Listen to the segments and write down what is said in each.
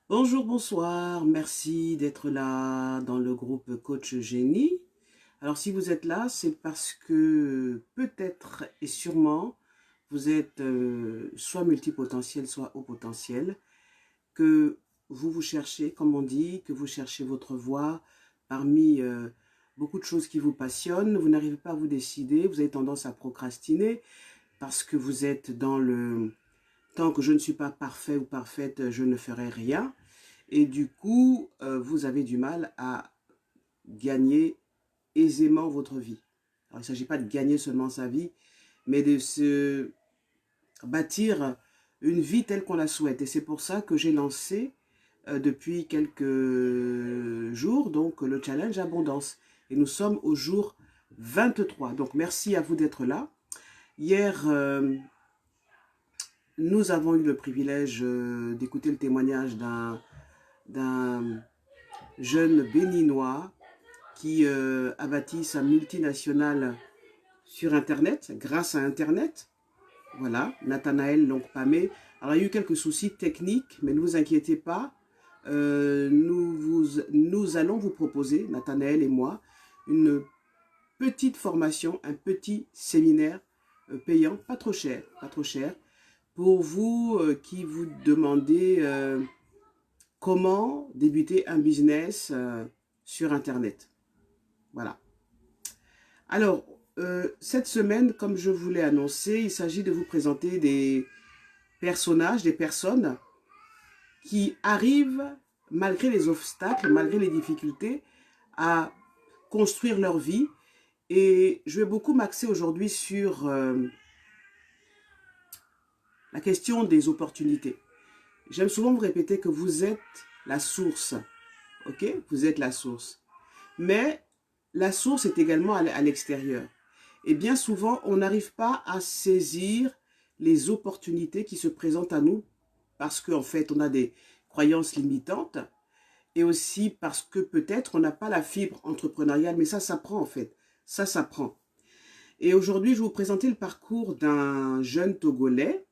Bonjour, bonsoir, merci d'être là dans le groupe Coach Génie. Alors si vous êtes là, c'est parce que peut-être et sûrement vous êtes soit multipotentiel, soit haut potentiel, que vous cherchez, comme on dit, que vous cherchez votre voie parmi beaucoup de choses qui vous passionnent. Vous n'arrivez pas à vous décider, vous avez tendance à procrastiner parce que vous êtes dans le tant que je ne suis pas parfait ou parfaite, je ne ferai rien. Et du coup, vous avez du mal à gagner aisément votre vie. Alors, il ne s'agit pas de gagner seulement sa vie, mais de se bâtir une vie telle qu'on la souhaite. Et c'est pour ça que j'ai lancé depuis quelques jours donc le challenge abondance. Et nous sommes au jour 23. Donc merci à vous d'être là. Hier, nous avons eu le privilège d'écouter le témoignage d'un jeune béninois qui a bâti sa multinationale sur Internet, grâce à Internet. Voilà, Nathanaël Longpamé. Alors, il y a eu quelques soucis techniques, mais ne vous inquiétez pas. Nous allons vous proposer, Nathanaël et moi, une petite formation, un petit séminaire payant, pas trop cher, pour vous qui vous demandez comment débuter un business sur Internet. Voilà. Alors, cette semaine, comme je vous l'ai annoncé, il s'agit de vous présenter des personnages, des personnes qui arrivent, malgré les obstacles, malgré les difficultés, à construire leur vie. Et je vais beaucoup m'axer aujourd'hui sur la question des opportunités. J'aime souvent vous répéter que vous êtes la source, ok? Vous êtes la source. Mais la source est également à l'extérieur. Et bien souvent, on n'arrive pas à saisir les opportunités qui se présentent à nous parce qu'en fait, on a des croyances limitantes et aussi parce que peut-être on n'a pas la fibre entrepreneuriale, mais ça s'apprend en fait. Ça s'apprend. Et aujourd'hui, je vais vous présenter le parcours d'un jeune Togolais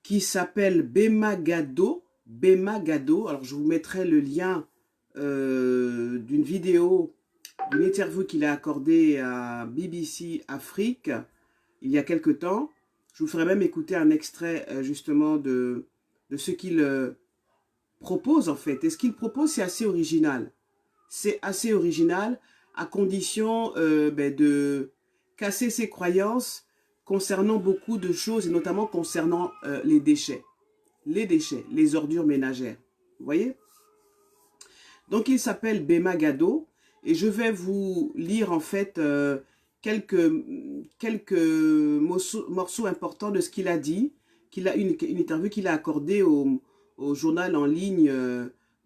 qui s'appelle Bema Gado. Bema Gado. Alors, je vous mettrai le lien d'une vidéo, d'une interview qu'il a accordée à BBC Afrique il y a quelque temps. Je vous ferai même écouter un extrait justement de ce qu'il propose en fait. Et ce qu'il propose, c'est assez original. C'est assez original à condition de casser ses croyances concernant beaucoup de choses et notamment concernant les déchets. Les déchets, les ordures ménagères. Vous voyez? Donc, il s'appelle Bema Gado et je vais vous lire en fait quelques morceaux importants de ce qu'il a dit, une interview qu'il a accordée au journal en ligne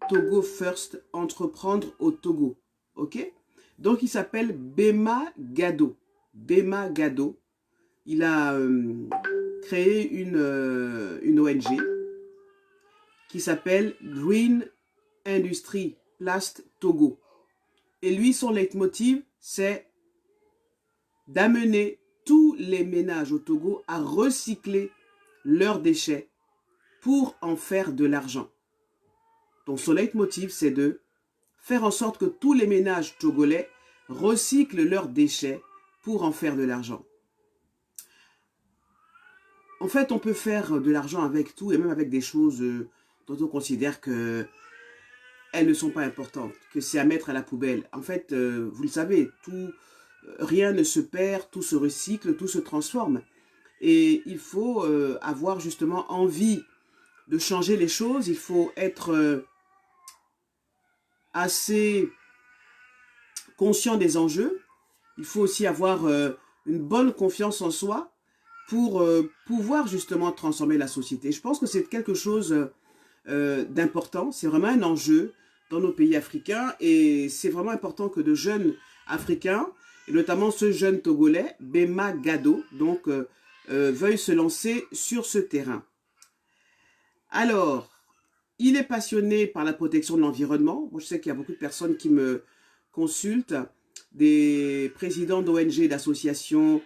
Togo First, Entreprendre au Togo. Ok? Donc, il s'appelle Bema Gado. Bema Gado. Il a créé une ONG qui s'appelle Green Industry Plast Togo. Et lui, son leitmotiv, c'est d'amener tous les ménages au Togo à recycler leurs déchets pour en faire de l'argent. Donc son leitmotiv, c'est de faire en sorte que tous les ménages togolais recyclent leurs déchets pour en faire de l'argent. En fait, on peut faire de l'argent avec tout et même avec des choses dont on considère que elles ne sont pas importantes, que c'est à mettre à la poubelle. En fait, vous le savez, rien ne se perd, tout se recycle, tout se transforme. Et il faut avoir justement envie de changer les choses, il faut être assez conscient des enjeux, il faut aussi avoir une bonne confiance en soi pour pouvoir justement transformer la société. Je pense que c'est quelque chose d'important, c'est vraiment un enjeu dans nos pays africains et c'est vraiment important que de jeunes Africains, et notamment ce jeune Togolais, Bema Gado, donc veuille se lancer sur ce terrain. Alors, il est passionné par la protection de l'environnement. Moi, je sais qu'il y a beaucoup de personnes qui me consultent, des présidents d'ONG, d'associations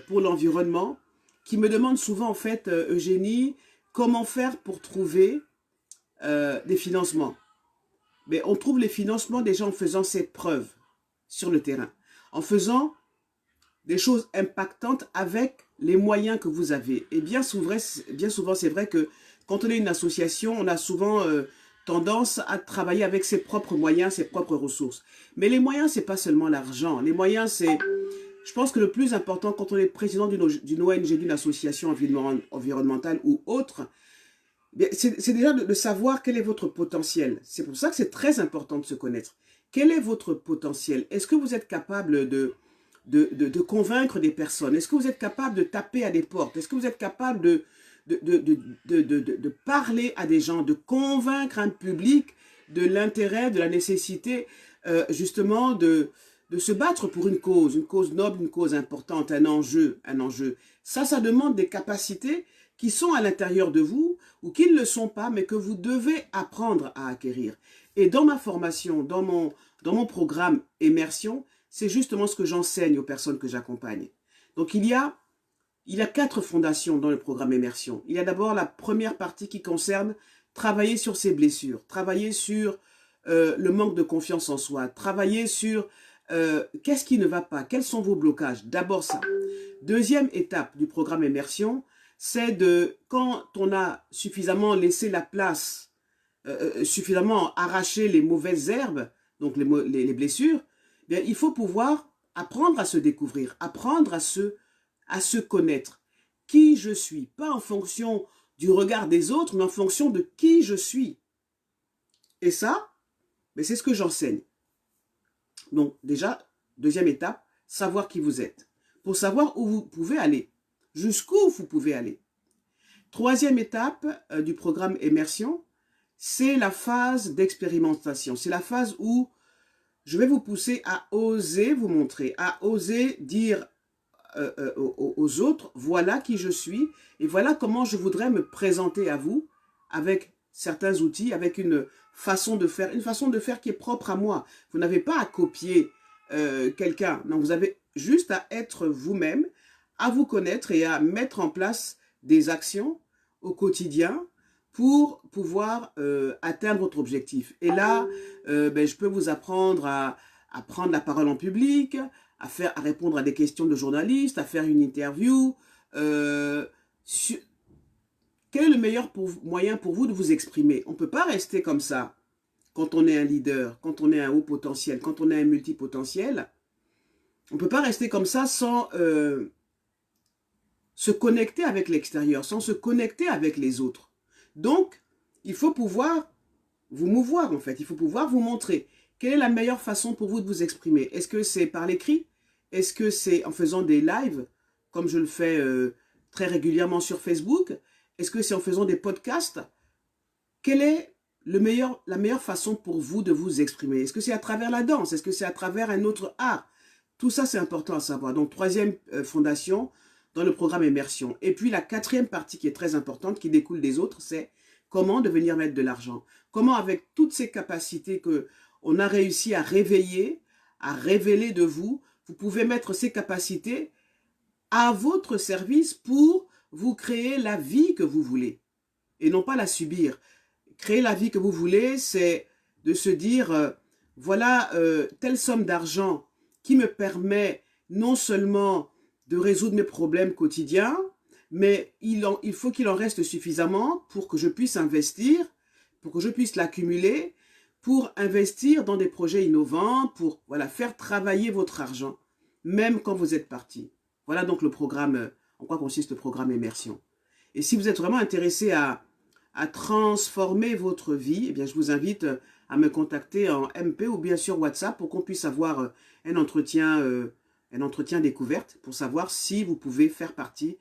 pour l'environnement, qui me demandent souvent, en fait, Eugénie, comment faire pour trouver des financements. Mais on trouve les financements déjà en faisant ses preuves sur le terrain, en faisant des choses impactantes avec les moyens que vous avez. Et bien souvent, c'est vrai que quand on est une association, on a souvent tendance à travailler avec ses propres moyens, ses propres ressources. Mais les moyens, c'est pas seulement l'argent. Les moyens, c'est... Je pense que le plus important quand on est président d'une ONG, d'une association environnementale ou autre, c'est déjà de savoir quel est votre potentiel. C'est pour ça que c'est très important de se connaître. Quel est votre potentiel? Est-ce que vous êtes capable de convaincre des personnes? Est-ce que vous êtes capable de taper à des portes? Est-ce que vous êtes capable de parler à des gens, de convaincre un public de l'intérêt, de la nécessité justement de se battre pour une cause noble, une cause importante, un enjeu, un enjeu. Ça demande des capacités qui sont à l'intérieur de vous ou qui ne le sont pas, mais que vous devez apprendre à acquérir. Et dans ma formation, dans mon programme Immersion, c'est justement ce que j'enseigne aux personnes que j'accompagne. Donc il y a 4 fondations dans le programme Immersion. Il y a d'abord la première partie qui concerne travailler sur ses blessures, travailler sur le manque de confiance en soi, travailler sur qu'est-ce qui ne va pas, quels sont vos blocages. D'abord ça. Deuxième étape du programme Immersion, c'est quand on a suffisamment laissé la place, suffisamment arraché les mauvaises herbes, donc les blessures, bien, il faut pouvoir apprendre à se découvrir, apprendre à se connaître. Qui je suis, pas en fonction du regard des autres, mais en fonction de qui je suis. Et ça, c'est ce que j'enseigne. Donc déjà, deuxième étape, savoir qui vous êtes. Pour savoir où vous pouvez aller, jusqu'où vous pouvez aller. Troisième étape du programme Immersion, c'est la phase d'expérimentation. C'est la phase où je vais vous pousser à oser vous montrer, à oser dire aux autres, voilà qui je suis et voilà comment je voudrais me présenter à vous avec certains outils, avec une façon de faire qui est propre à moi. Vous n'avez pas à copier quelqu'un, non, vous avez juste à être vous-même, à vous connaître et à mettre en place des actions au quotidien pour pouvoir atteindre votre objectif. Et là, je peux vous apprendre à prendre la parole en public, à répondre à des questions de journalistes, à faire une interview. Quel est le meilleur moyen pour vous de vous exprimer? On ne peut pas rester comme ça quand on est un leader, quand on est un haut potentiel, quand on est un multipotentiel. On ne peut pas rester comme ça sans se connecter avec l'extérieur, sans se connecter avec les autres. Donc, il faut pouvoir vous mouvoir en fait, il faut pouvoir vous montrer. Quelle est la meilleure façon pour vous de vous exprimer? Est-ce que c'est par l'écrit? Est-ce que c'est en faisant des lives, comme je le fais très régulièrement sur Facebook? Est-ce que c'est en faisant des podcasts? Quelle est la meilleure façon pour vous de vous exprimer? Est-ce que c'est à travers la danse? Est-ce que c'est à travers un autre art? Tout ça, c'est important à savoir. Donc, troisième fondation dans le programme Immersion. Et puis, la quatrième partie qui est très importante, qui découle des autres, c'est comment devenir maître de l'argent. Comment, avec toutes ces capacités qu'on a réussi à réveiller, à révéler de vous, vous pouvez mettre ces capacités à votre service pour vous créer la vie que vous voulez et non pas la subir. Créer la vie que vous voulez, c'est de se dire, voilà telle somme d'argent qui me permet non seulement de résoudre mes problèmes quotidiens, mais il faut qu'il en reste suffisamment pour que je puisse investir, pour que je puisse l'accumuler, pour investir dans des projets innovants, pour faire travailler votre argent, même quand vous êtes parti. Voilà donc le programme, en quoi consiste le programme Immersion. Et si vous êtes vraiment intéressé à transformer votre vie, eh bien, je vous invite à me contacter en MP ou bien sur WhatsApp pour qu'on puisse avoir un entretien découverte pour savoir si vous pouvez faire partie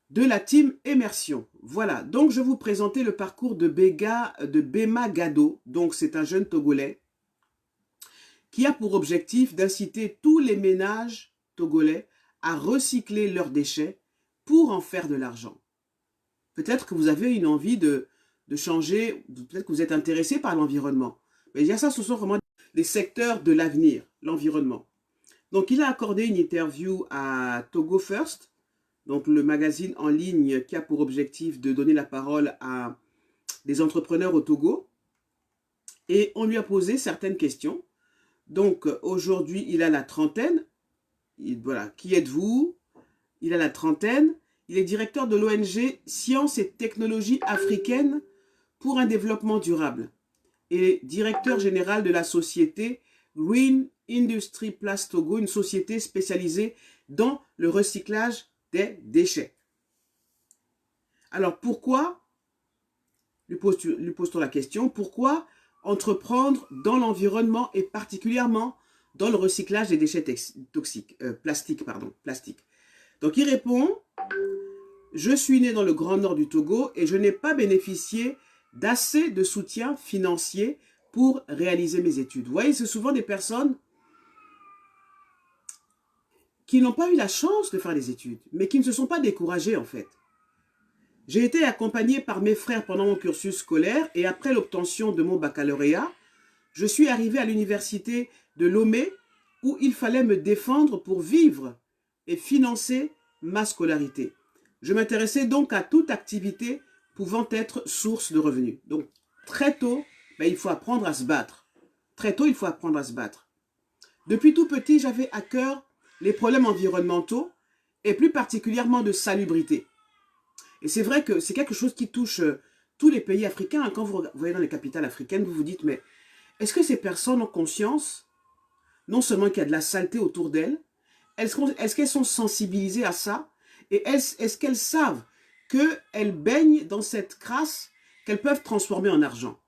de la team Immersion. Voilà, donc je vais vous présenter le parcours de Bema Gado. Donc c'est un jeune Togolais qui a pour objectif d'inciter tous les ménages togolais à recycler leurs déchets pour en faire de l'argent. Peut-être que vous avez une envie de changer, peut-être que vous êtes intéressé par l'environnement. Mais il y a ça, ce sont vraiment les secteurs de l'avenir, l'environnement. Donc il a accordé une interview à Togo First, donc le magazine en ligne qui a pour objectif de donner la parole à des entrepreneurs au Togo et on lui a posé certaines questions. Donc aujourd'hui, il a la trentaine. Voilà, qui êtes-vous? Il a la trentaine. Il est directeur de l'ONG Sciences et Technologies africaines pour un développement durable et directeur général de la société Green Industry Plus Togo, une société spécialisée dans le recyclage des déchets. Alors pourquoi, lui pose-t-on la question, pourquoi entreprendre dans l'environnement et particulièrement dans le recyclage des déchets plastiques. Donc il répond, je suis né dans le Grand Nord du Togo et je n'ai pas bénéficié d'assez de soutien financier pour réaliser mes études. Vous voyez, c'est souvent des personnes qui n'ont pas eu la chance de faire des études, mais qui ne se sont pas découragées en fait. J'ai été accompagné par mes frères pendant mon cursus scolaire et après l'obtention de mon baccalauréat, je suis arrivé à l'université de Lomé où il fallait me défendre pour vivre et financer ma scolarité. Je m'intéressais donc à toute activité pouvant être source de revenus. Donc, très tôt, il faut apprendre à se battre. Très tôt, il faut apprendre à se battre. Depuis tout petit, j'avais à cœur les problèmes environnementaux et plus particulièrement de salubrité. Et c'est vrai que c'est quelque chose qui touche tous les pays africains. Quand vous voyez dans les capitales africaines, vous vous dites, mais est-ce que ces personnes ont conscience, non seulement qu'il y a de la saleté autour d'elles, est-ce qu'elles sont sensibilisées à ça? Et est-ce qu'elles savent qu'elles baignent dans cette crasse qu'elles peuvent transformer en argent?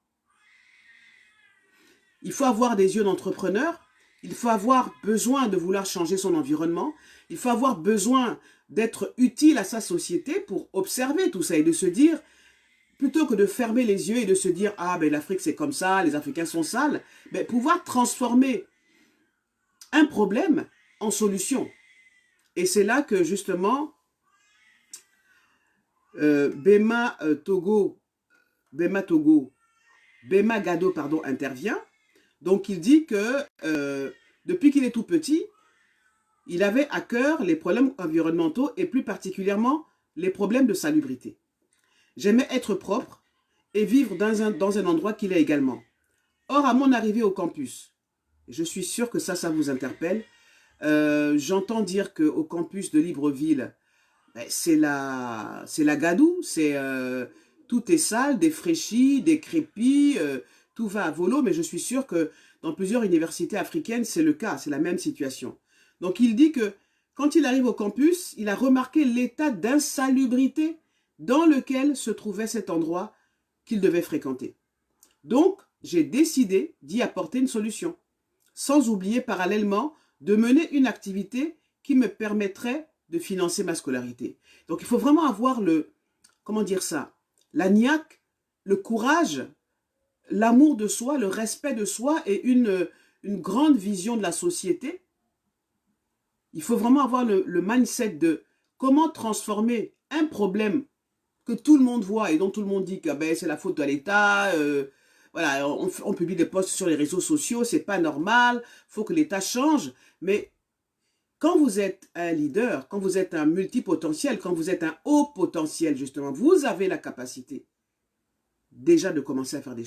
Il faut avoir des yeux d'entrepreneur, il faut avoir besoin de vouloir changer son environnement, il faut avoir besoin d'être utile à sa société pour observer tout ça et de se dire, plutôt que de fermer les yeux et de se dire « Ah, ben l'Afrique c'est comme ça, les Africains sont sales », ben, pouvoir transformer un problème en solution. Et c'est là que justement, Bema Gado intervient. Donc il dit que depuis qu'il est tout petit, il avait à cœur les problèmes environnementaux et plus particulièrement les problèmes de salubrité. J'aimais être propre et vivre dans un endroit qu'il est également. Or, à mon arrivée au campus, je suis sûr que ça vous interpelle, j'entends dire qu'au campus de Libreville, c'est la gadoue, tout est sale, défraîchi, décrépit, tout va à volo, mais je suis sûr que dans plusieurs universités africaines, c'est le cas, c'est la même situation. Donc il dit que quand il arrive au campus, il a remarqué l'état d'insalubrité dans lequel se trouvait cet endroit qu'il devait fréquenter. Donc, j'ai décidé d'y apporter une solution, sans oublier parallèlement de mener une activité qui me permettrait de financer ma scolarité. Donc, il faut vraiment avoir la niaque, le courage, l'amour de soi, le respect de soi et une grande vision de la société. Il faut vraiment avoir le mindset de comment transformer un problème que tout le monde voit et dont tout le monde dit que c'est la faute de l'État, voilà, on publie des posts sur les réseaux sociaux, c'est pas normal, faut que l'État change. Mais quand vous êtes un leader, quand vous êtes un multipotentiel, quand vous êtes un haut potentiel justement, vous avez la capacité déjà de commencer à faire des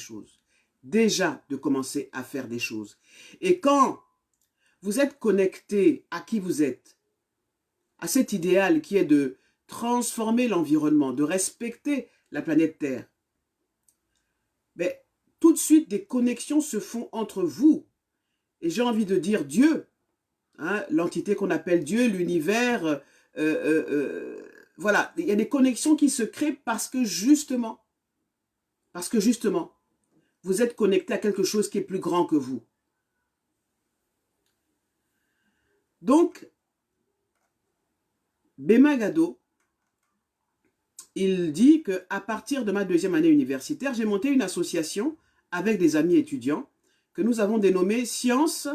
choses. Et quand vous êtes connecté à qui vous êtes, à cet idéal qui est de transformer l'environnement, de respecter la planète Terre, tout de suite des connexions se font entre vous. Et j'ai envie de dire Dieu, hein, l'entité qu'on appelle Dieu, l'univers, voilà, il y a des connexions qui se créent parce que justement, vous êtes connecté à quelque chose qui est plus grand que vous. Donc, Bema Gado, il dit qu'à partir de ma deuxième année universitaire, j'ai monté une association avec des amis étudiants que nous avons dénommée Sciences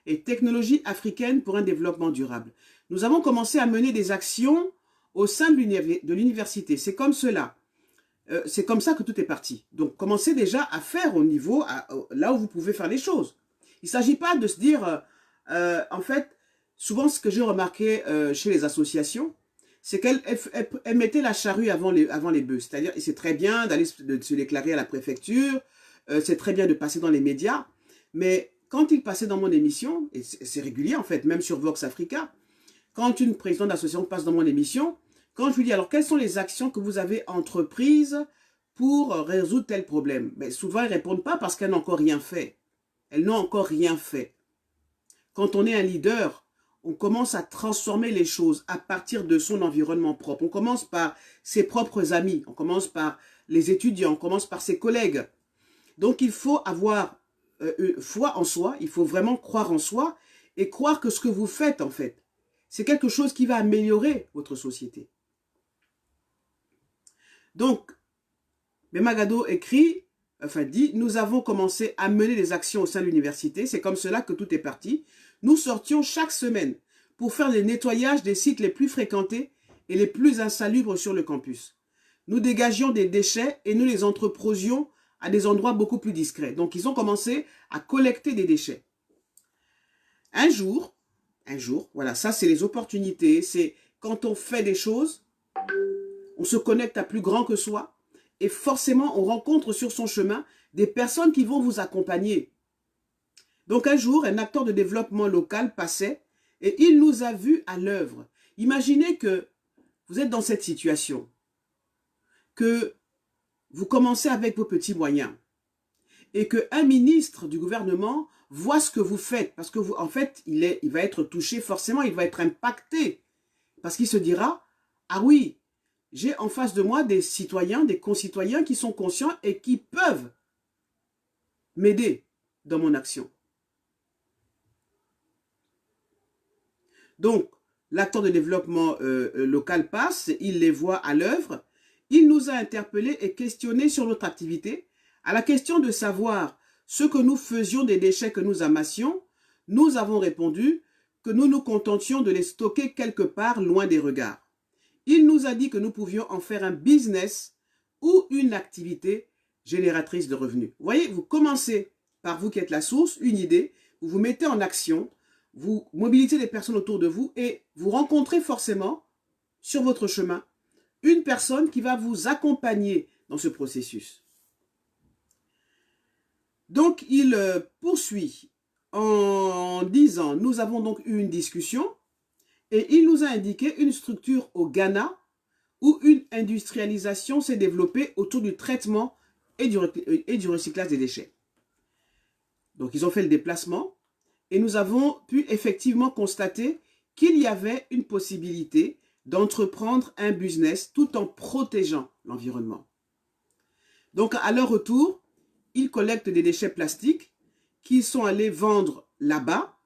et Technologies africaines pour un développement durable. Nous avons commencé à mener des actions au sein de l'université. C'est comme cela. C'est comme ça que tout est parti. Donc, commencez déjà à faire au niveau, là où vous pouvez faire les choses. Il ne s'agit pas de se dire, en fait, souvent ce que j'ai remarqué chez les associations, c'est qu'elle mettait la charrue avant les bœufs. C'est-à-dire, c'est très bien d'aller se déclarer à la préfecture, c'est très bien de passer dans les médias, mais quand il passait dans mon émission, et c'est régulier en fait, même sur Vox Africa, quand une présidente d'association passe dans mon émission, quand je lui dis, alors quelles sont les actions que vous avez entreprises pour résoudre tel problème? Mais souvent, elles ne répondent pas parce qu'elles n'ont encore rien fait. Elles n'ont encore rien fait. Quand on est un leader, on commence à transformer les choses à partir de son environnement propre. On commence par ses propres amis, on commence par les étudiants, on commence par ses collègues. Donc, il faut avoir foi en soi, il faut vraiment croire en soi et croire que ce que vous faites, en fait, c'est quelque chose qui va améliorer votre société. Donc, Bemagado dit, nous avons commencé à mener des actions au sein de l'université. C'est comme cela que tout est parti. Nous sortions chaque semaine pour faire le nettoyage des sites les plus fréquentés et les plus insalubres sur le campus. Nous dégagions des déchets et nous les entreposions à des endroits beaucoup plus discrets. Donc, ils ont commencé à collecter des déchets. Un jour, voilà, ça c'est les opportunités, c'est quand on fait des choses, on se connecte à plus grand que soi et forcément on rencontre sur son chemin des personnes qui vont vous accompagner. Donc un jour, un acteur de développement local passait et il nous a vus à l'œuvre. Imaginez que vous êtes dans cette situation, que vous commencez avec vos petits moyens et qu'un ministre du gouvernement voit ce que vous faites, parce que vous, en fait, il va être touché, forcément, il va être impacté, parce qu'il se dira, ah oui, j'ai en face de moi des citoyens, des concitoyens qui sont conscients et qui peuvent m'aider dans mon action. Donc, l'acteur de développement local passe, il les voit à l'œuvre, il nous a interpellés et questionnés sur notre activité. À la question de savoir ce que nous faisions des déchets que nous amassions, nous avons répondu que nous nous contentions de les stocker quelque part loin des regards. Il nous a dit que nous pouvions en faire un business ou une activité génératrice de revenus. Vous voyez, vous commencez par vous qui êtes la source, une idée, vous vous mettez en action, vous mobilisez les personnes autour de vous et vous rencontrez forcément sur votre chemin une personne qui va vous accompagner dans ce processus. Donc, il poursuit en disant, nous avons donc eu une discussion et il nous a indiqué une structure au Ghana où une industrialisation s'est développée autour du traitement et du recyclage des déchets. Donc, ils ont fait le déplacement et nous avons pu effectivement constater qu'il y avait une possibilité d'entreprendre un business tout en protégeant l'environnement. Donc, à leur retour, ils collectent des déchets plastiques qu'ils sont allés vendre là-bas,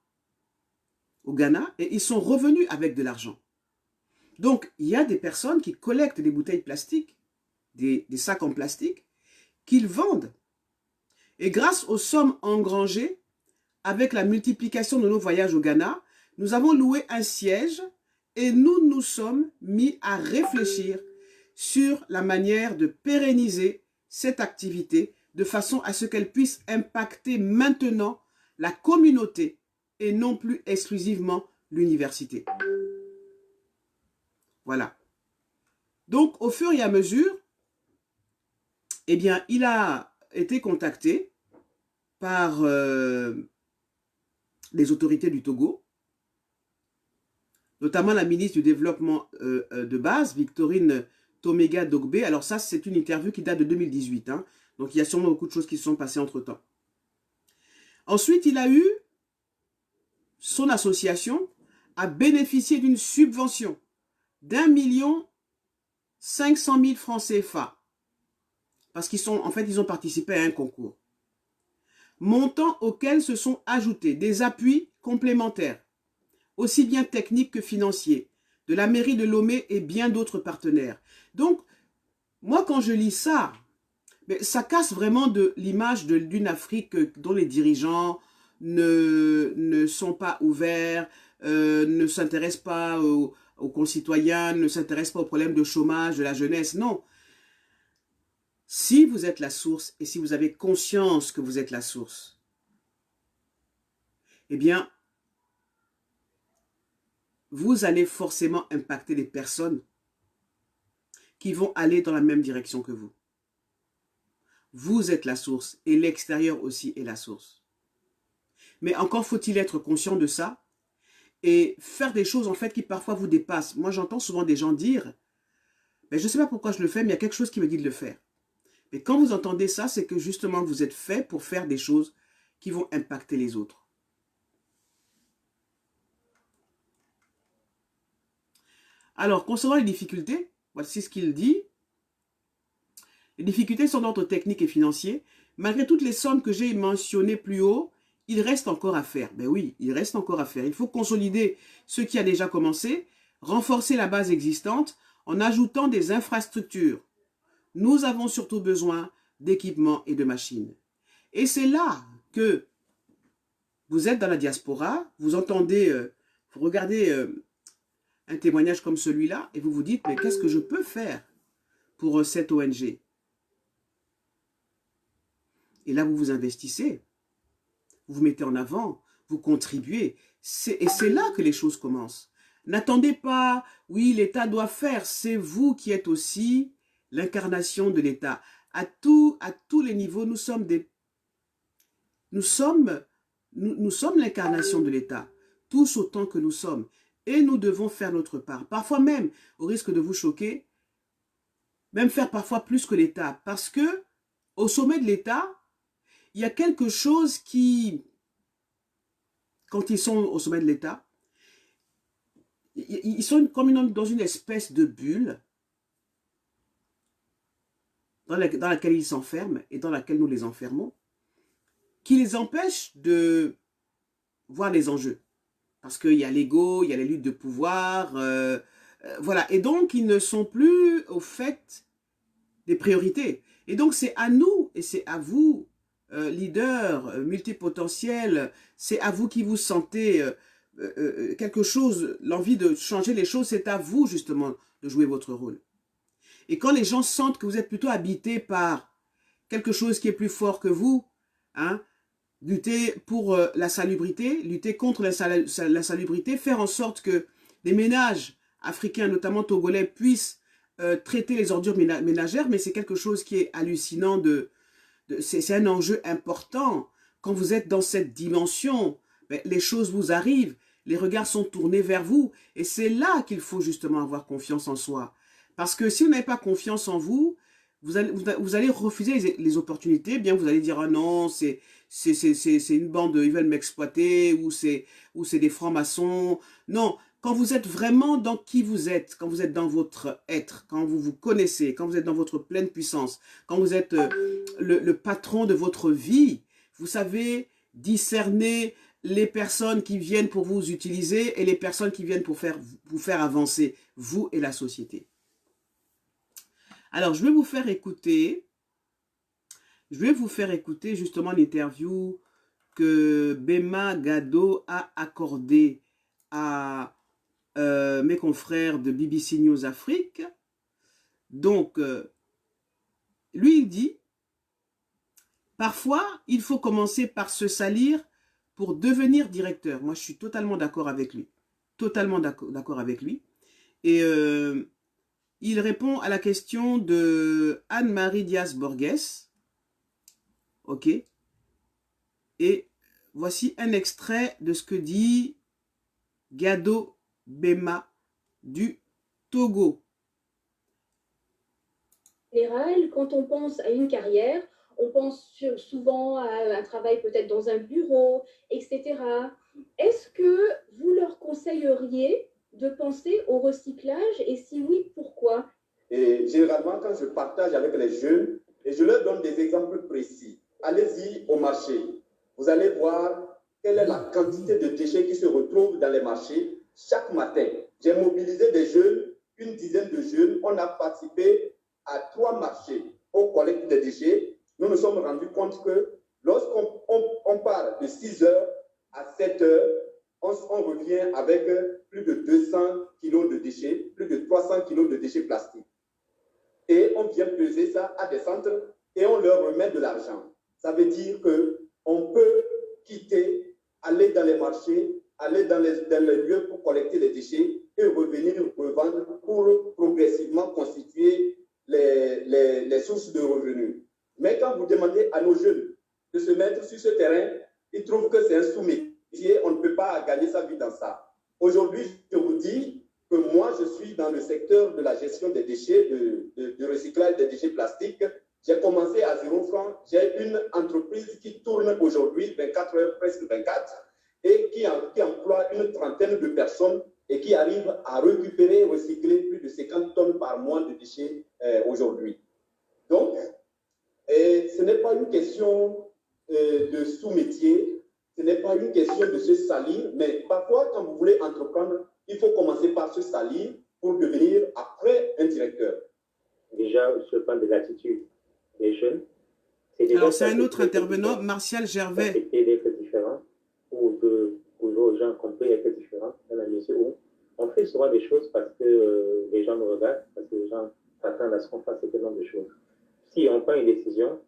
au Ghana, et ils sont revenus avec de l'argent. Donc, il y a des personnes qui collectent des bouteilles plastiques, des sacs en plastique, qu'ils vendent. Et grâce aux sommes engrangées, avec la multiplication de nos voyages au Ghana, nous avons loué un siège et nous nous sommes mis à réfléchir sur la manière de pérenniser cette activité de façon à ce qu'elle puisse impacter maintenant la communauté et non plus exclusivement l'université. Voilà. Donc, au fur et à mesure, eh bien, il a été contacté par les autorités du Togo, notamment la ministre du Développement de base, Victorine Toméga Dogbe. Alors ça, c'est une interview qui date de 2018, hein. Donc, il y a sûrement beaucoup de choses qui se sont passées entre-temps. Ensuite, il a eu, son association a bénéficié d'une subvention d'1,5 million francs CFA. Parce qu'ils sont, en fait, ils ont participé à un concours. Montant auquel se sont ajoutés des appuis complémentaires, aussi bien techniques que financiers, de la mairie de Lomé et bien d'autres partenaires. Donc, moi, quand je lis ça, mais ça casse vraiment de l'image d'une Afrique dont les dirigeants ne sont pas ouverts, ne s'intéressent pas aux concitoyens, ne s'intéressent pas aux problèmes de chômage de la jeunesse. Non. Si vous êtes la source et si vous avez conscience que vous êtes la source, eh bien, vous allez forcément impacter les personnes qui vont aller dans la même direction que vous. Vous êtes la source et l'extérieur aussi est la source. Mais encore faut-il être conscient de ça et faire des choses en fait qui parfois vous dépassent. Moi, j'entends souvent des gens dire ben, « je ne sais pas pourquoi je le fais, mais il y a quelque chose qui me dit de le faire. » Mais quand vous entendez ça, c'est que justement vous êtes fait pour faire des choses qui vont impacter les autres. Alors, concernant les difficultés, voici ce qu'il dit. Les difficultés sont d'ordre technique et financier. Malgré toutes les sommes que j'ai mentionnées plus haut, il reste encore à faire. Ben oui, il reste encore à faire. Il faut consolider ce qui a déjà commencé, renforcer la base existante en ajoutant des infrastructures. Nous avons surtout besoin d'équipements et de machines. Et c'est là que vous êtes dans la diaspora, vous entendez, vous regardez un témoignage comme celui-là et vous vous dites, mais qu'est-ce que je peux faire pour cette ONG? Et là, vous vous investissez, vous vous mettez en avant, vous contribuez. Et c'est là que les choses commencent. N'attendez pas, oui, l'État doit faire. C'est vous qui êtes aussi l'incarnation de l'État. À tous les niveaux, nous sommes l'incarnation de l'État, tous autant que nous sommes. Et nous devons faire notre part. Parfois même, au risque de vous choquer, même faire parfois plus que l'État. Parce que au sommet de l'État, il y a quelque chose qui, quand ils sont au sommet de l'État, ils sont comme dans une espèce de bulle dans laquelle ils s'enferment et dans laquelle nous les enfermons, qui les empêche de voir les enjeux. Parce qu'il y a l'ego, il y a les luttes de pouvoir, voilà. Et donc, ils ne sont plus au fait des priorités. Et donc, c'est à nous et c'est à vous, leaders multipotentiels, c'est à vous qui vous sentez quelque chose, l'envie de changer les choses, c'est à vous justement de jouer votre rôle. Et quand les gens sentent que vous êtes plutôt habité par quelque chose qui est plus fort que vous, hein, lutter pour la salubrité, lutter contre la salubrité, faire en sorte que les ménages africains, notamment togolais, puissent traiter les ordures ménagères, mais c'est quelque chose qui est hallucinant, c'est un enjeu important. Quand vous êtes dans cette dimension, ben, les choses vous arrivent, les regards sont tournés vers vous, et c'est là qu'il faut justement avoir confiance en soi. Parce que si vous n'avez pas confiance en vous, vous allez refuser les opportunités, bien vous allez dire « Ah non, c'est une bande, ils veulent m'exploiter » ou c'est des francs-maçons. Non, quand vous êtes vraiment dans qui vous êtes, quand vous êtes dans votre être, quand vous vous connaissez, quand vous êtes dans votre pleine puissance, quand vous êtes le patron de votre vie, vous savez discerner les personnes qui viennent pour vous utiliser et les personnes qui viennent pour vous faire avancer, vous et la société. Alors, je vais vous faire écouter justement l'interview que Bema Gado a accordée à mes confrères de BBC News Afrique. Donc, lui, il dit, parfois, il faut commencer par se salir pour devenir directeur. Moi, je suis totalement d'accord avec lui. Totalement d'accord avec lui. Et il répond à la question de Anne-Marie Diaz-Borges. OK. Et voici un extrait de ce que dit Gado Bema du Togo. En général, quand on pense à une carrière, on pense souvent à un travail peut-être dans un bureau, etc. Est-ce que vous leur conseilleriez de penser au recyclage et si oui, pourquoi? Et généralement, quand je partage avec les jeunes, et je leur donne des exemples précis, allez-y au marché. Vous allez voir quelle est la quantité de déchets qui se retrouvent dans les marchés chaque matin. J'ai mobilisé des jeunes, une dizaine de jeunes. On a participé à 3 marchés aux collectes des déchets. Nous nous sommes rendus compte que lorsqu'on part de 6 heures à 7 heures, on revient avec plus de 200 kilos de déchets, plus de 300 kilos de déchets plastiques. Et on vient peser ça à des centres et on leur remet de l'argent. Ça veut dire qu'on peut quitter, aller dans les marchés aller dans les lieux pour collecter les déchets et revenir revendre pour progressivement constituer les sources de revenus. Mais quand vous demandez à nos jeunes de se mettre sur ce terrain, ils trouvent que c'est un sous-métier, on ne peut pas gagner sa vie dans ça. Aujourd'hui, je vous dis que moi, je suis dans le secteur de la gestion des déchets, de recyclage des déchets plastiques. J'ai commencé à 0 francs. J'ai une entreprise qui tourne aujourd'hui 24 heures, presque 24, et qui emploie une trentaine de personnes et qui arrive à récupérer et recycler plus de 50 tonnes par mois de déchets aujourd'hui. Donc, ce n'est pas une question de sous-métier, ce n'est pas une question de se salir, mais parfois, quand vous voulez entreprendre, il faut commencer par se salir pour devenir après un directeur. Déjà, sur le plan de l'attitude des jeunes, alors c'est un autre intervenant, Martial Gervais. Accepter d'être différent ou de prouver aux gens qu'on peut être différent dans la mesure où on fait souvent des choses parce que les gens nous regardent, parce que les gens s'attendent à ce qu'on fasse ce nombre de choses. Si on prend une décision,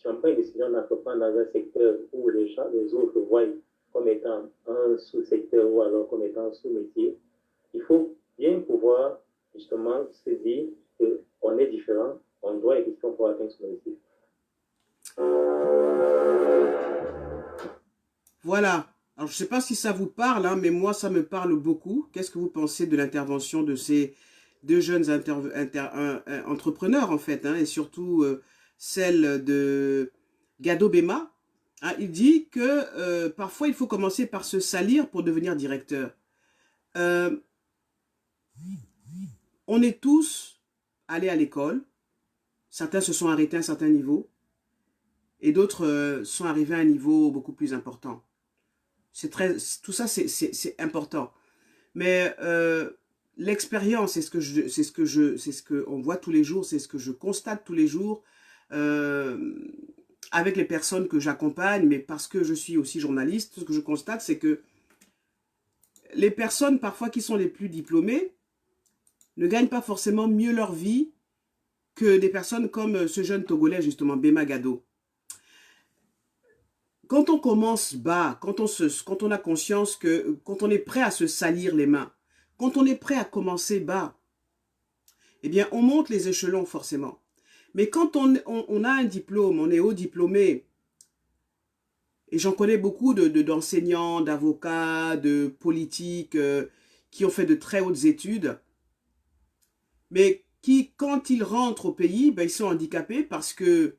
d'entreprendre dans un secteur où les autres voient comme étant un sous-secteur ou alors comme étant un sous-métier, il faut bien pouvoir justement se dire qu'on est différent, on doit exister pour atteindre son objectif. Voilà. Alors, je ne sais pas si ça vous parle, hein, mais moi, ça me parle beaucoup. Qu'est-ce que vous pensez de l'intervention de ces deux jeunes entrepreneurs, en fait, hein, et surtout celle de Gado Bema, hein, il dit que parfois, il faut commencer par se salir pour devenir directeur. On est tous allés à l'école. Certains se sont arrêtés à un certain niveau. Et d'autres sont arrivés à un niveau beaucoup plus important. Tout ça, c'est important. Mais l'expérience, c'est ce que on voit tous les jours, c'est ce que je constate tous les jours avec les personnes que j'accompagne, mais parce que je suis aussi journaliste, ce que je constate, c'est que les personnes parfois qui sont les plus diplômées ne gagnent pas forcément mieux leur vie que des personnes comme ce jeune Togolais, justement, Bema Gado. Quand on commence bas, quand on a conscience que, quand on est prêt à se salir les mains, quand on est prêt à commencer bas, eh bien, on monte les échelons forcément. Mais quand on a un diplôme, on est haut diplômé, et j'en connais beaucoup d'enseignants, d'avocats, de politiques qui ont fait de très hautes études, mais qui, quand ils rentrent au pays, ben, ils sont handicapés parce que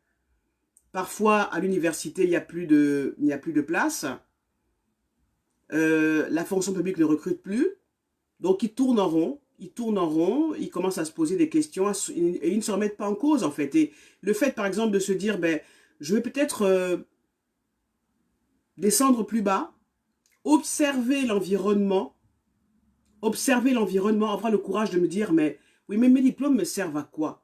parfois, à l'université, il n'y a plus de place. La fonction publique ne recrute plus. Donc, ils tournent en rond. Ils commencent à se poser des questions et ils ne se remettent pas en cause, en fait. Et le fait, par exemple, de se dire, ben, je vais peut-être descendre plus bas, observer l'environnement, avoir le courage de me dire, mais oui, mais mes diplômes me servent à quoi?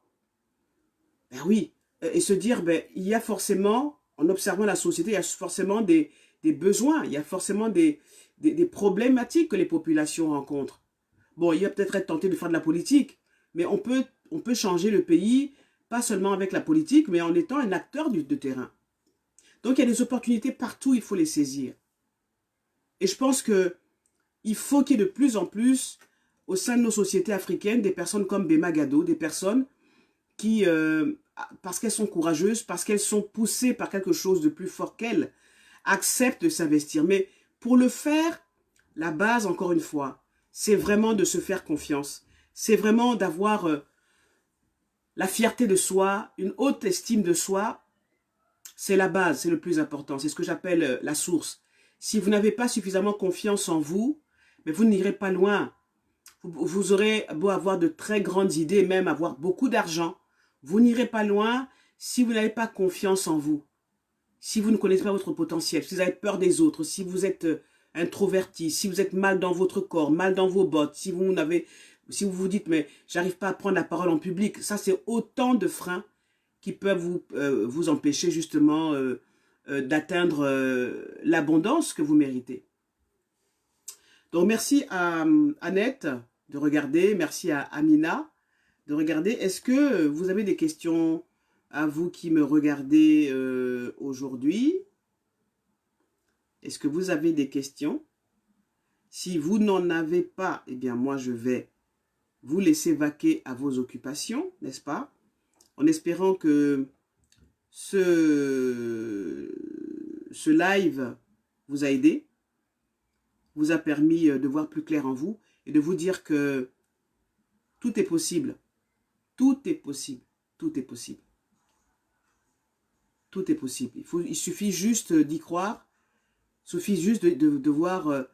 Ben oui. Et se dire, ben, il y a forcément, en observant la société, il y a forcément des besoins, il y a forcément des problématiques que les populations rencontrent. Bon, il va peut-être être tenté de faire de la politique, mais on peut changer le pays, pas seulement avec la politique, mais en étant un acteur de terrain. Donc, il y a des opportunités partout, il faut les saisir. Et je pense qu'il faut qu'il y ait de plus en plus, au sein de nos sociétés africaines, des personnes comme Bema Gado, des personnes qui, parce qu'elles sont courageuses, parce qu'elles sont poussées par quelque chose de plus fort qu'elles, acceptent de s'investir. Mais pour le faire, la base, encore une fois, c'est vraiment de se faire confiance. C'est vraiment d'avoir la fierté de soi, une haute estime de soi. C'est la base, c'est le plus important. C'est ce que j'appelle la source. Si vous n'avez pas suffisamment confiance en vous, mais vous n'irez pas loin. Vous aurez beau avoir de très grandes idées, même avoir beaucoup d'argent. Vous n'irez pas loin si vous n'avez pas confiance en vous. Si vous ne connaissez pas votre potentiel, si vous avez peur des autres, si vous êtes introverti, si vous êtes mal dans votre corps, mal dans vos bottes, si vous vous dites, mais j'arrive pas à prendre la parole en public, ça c'est autant de freins qui peuvent vous empêcher justement d'atteindre l'abondance que vous méritez. Donc merci à Annette de regarder, merci à Amina de regarder. Est-ce que vous avez des questions à vous qui me regardez aujourd'hui? Est-ce que vous avez des questions? Si vous n'en avez pas, eh bien moi je vais vous laisser vaquer à vos occupations, n'est-ce pas? En espérant que ce live vous a aidé, vous a permis de voir plus clair en vous et de vous dire que tout est possible. Tout est possible. Tout est possible. Tout est possible. Il suffit juste d'y croire. Il suffit juste de voir,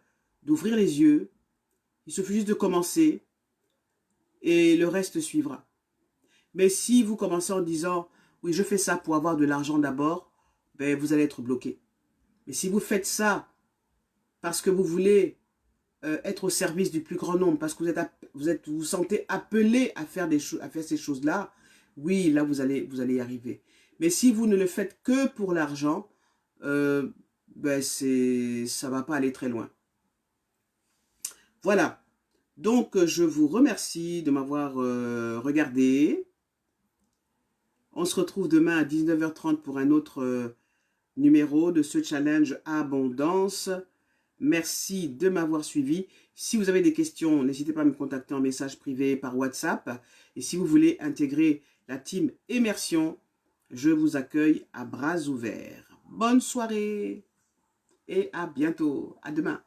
d'ouvrir les yeux. Il suffit juste de commencer et le reste suivra. Mais si vous commencez en disant, oui, je fais ça pour avoir de l'argent d'abord, ben, vous allez être bloqué. Mais si vous faites ça parce que vous voulez être au service du plus grand nombre, parce que vous vous sentez appelé à faire ces choses-là, oui, là, vous allez y arriver. Mais si vous ne le faites que pour l'argent, ben ça ne va pas aller très loin. Voilà. Donc, je vous remercie de m'avoir regardé. On se retrouve demain à 19h30 pour un autre numéro de ce challenge Abondance. Merci de m'avoir suivi. Si vous avez des questions, n'hésitez pas à me contacter en message privé par WhatsApp. Et si vous voulez intégrer la team Immersion, je vous accueille à bras ouverts. Bonne soirée et à bientôt. À demain.